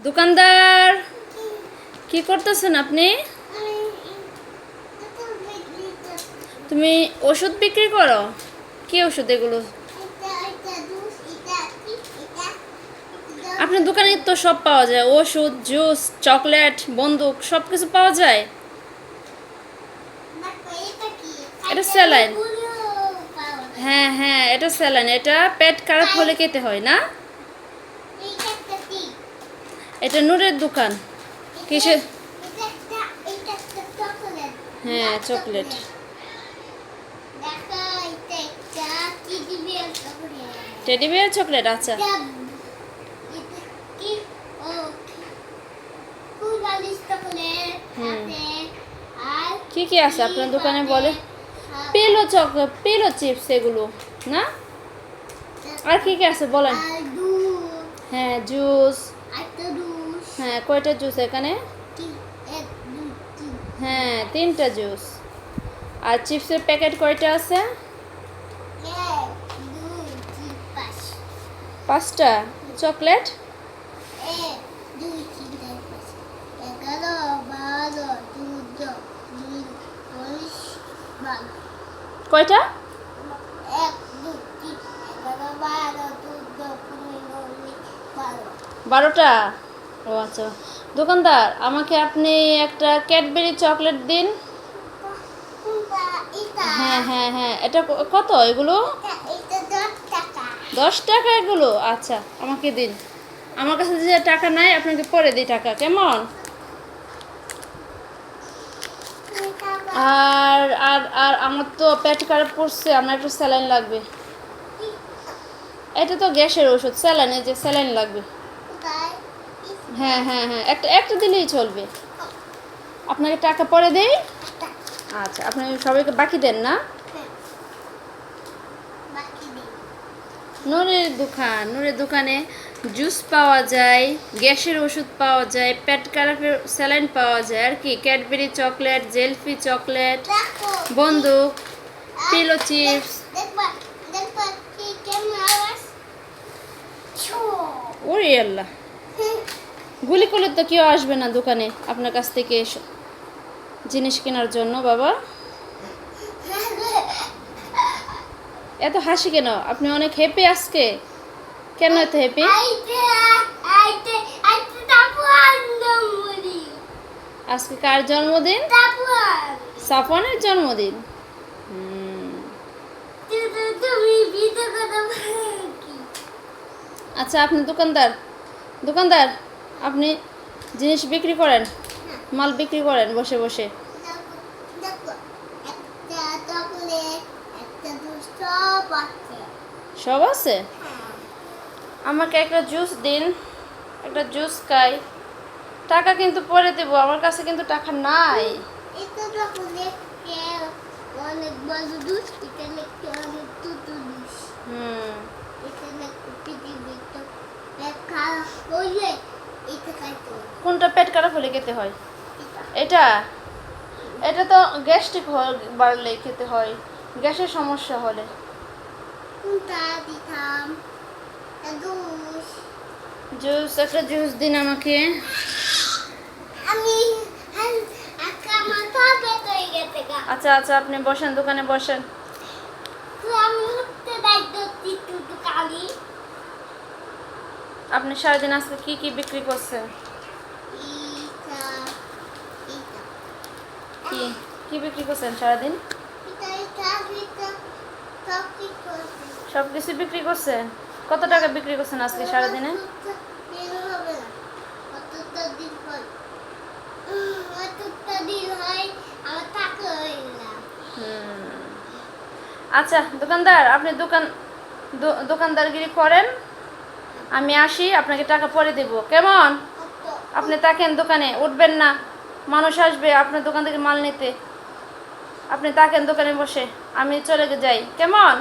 দোকানদার, কি করতেছেন আপনি? তুমি ওষুধ বিক্রি করো? কি ওষুধ এগুলো? আপনার দোকানে তো সব পাওয়া যায়, ওষুধ, জুস, চকলেট, বন্দুক, সব কিছু পাওয়া যায়। এটা স্যালাইন। হ্যাঁ হ্যাঁ, এটা স্যালাইন। এটা পেট খারাপ হলে খেতে হয় না? এটা নূরের দোকান। কিসের? হ্যাঁ, চকলেট। Teddy bear chocolate. আচ্ছা, কি কি আছে আপনার দোকানে বলে? পিলো চকলেট, পিলো চিপস এগুলো না? আর কি কি আছে বলেন? হ্যাঁ, জুস। হ্যাঁ, কয়টা জুস এখানে? হ্যাঁ, 3টা জুস। আর চিপসের প্যাকেট কয়টা আছে? 5টা। চকলেট? কয়টা? 12টা। ও আচ্ছা। দোকানদার, আমাকে আপনি একটা ক্যাডবেরি চকলেট দিন। হ্যাঁ হ্যাঁ হ্যাঁ, এটা কত এগুলো? 10 টাকা এগুলো? আচ্ছা, আমাকে দিন। আমার কাছে যে টাকা নাই, আপনাকে পরে দিই টাকা, কেমন? আর আর আর আমার তো পেট খারাপ করছে, আমার একটু স্যালাইন লাগবে। এটা তো গ্যাসের ওষুধ, স্যালাইনের যে স্যালাইন লাগবে। হ্যাঁ হ্যাঁ হ্যাঁ, একটা একটা দিলেই চলবে। আপনাকে টাকা পরে দেই। আচ্ছা, আপনি সবাইকে বাকি দেন না? নূরের দোকান, নূরের দোকানে জুস পাওয়া যায়, গ্যাসের ওষুধ পাওয়া যায়, পেট খারাপের স্যালাইন পাওয়া যায়, আর কি ক্যাডবেরি চকলেট, জেলফি চকলেট, বন্দুক, পিলো চিপস। ওরে আল্লাহ, গুলি করলে তো কেউ আসবে না দোকানে আপনার কাছ থেকে জিনিস কেনার জন্য। বাবা, এত হাসি কেন? আপনি অনেক হ্যাপি আজকে? কেন এত হ্যাপি? আজকে কার জন্মদিন? সাফওয়ানের জন্মদিন। আচ্ছা, আপনি দোকানদার, দোকানদার আপনি জিনিস বিক্রি করেন, মাল বিক্রি করেন বসে বসে? সব আছে? আমাকে একটা জুস দিন, একটা জুস খাই। টাকা কিন্তু পরে দেবো, আমার কাছে কিন্তু টাকা নাই। কোনটা পেট খারাপ হলে খেতে হয়? এটা এটা তো গ্যাস্ট্রিক বাড়লে খেতে হয়, গ্যাসের সমস্যা হলে। জুস, একটা জুস দিন আমাকে। আচ্ছা আচ্ছা, আপনি বসেন, দোকানে বসেন। আপনি সারাদিন আজকে কি কি বিক্রি করছেন? কি কি বিক্রি করছেন সারাদিন? সব কিছু বিক্রি করছেন? কত টাকা বিক্রি করছেন আজকে সারাদিনে? আচ্ছা দোকানদার, আপনি দোকানদারগিরি করেন, আমি আসি, আপনাকে টাকা পরে দেব, কেমন? আপনি থাকেন দোকানে, উঠবেন না, মানুষ আসবে আপনার দোকান থেকে মাল নিতে। আপনি থাকেন দোকানে বসে, আমি চলে যাই, কেমন?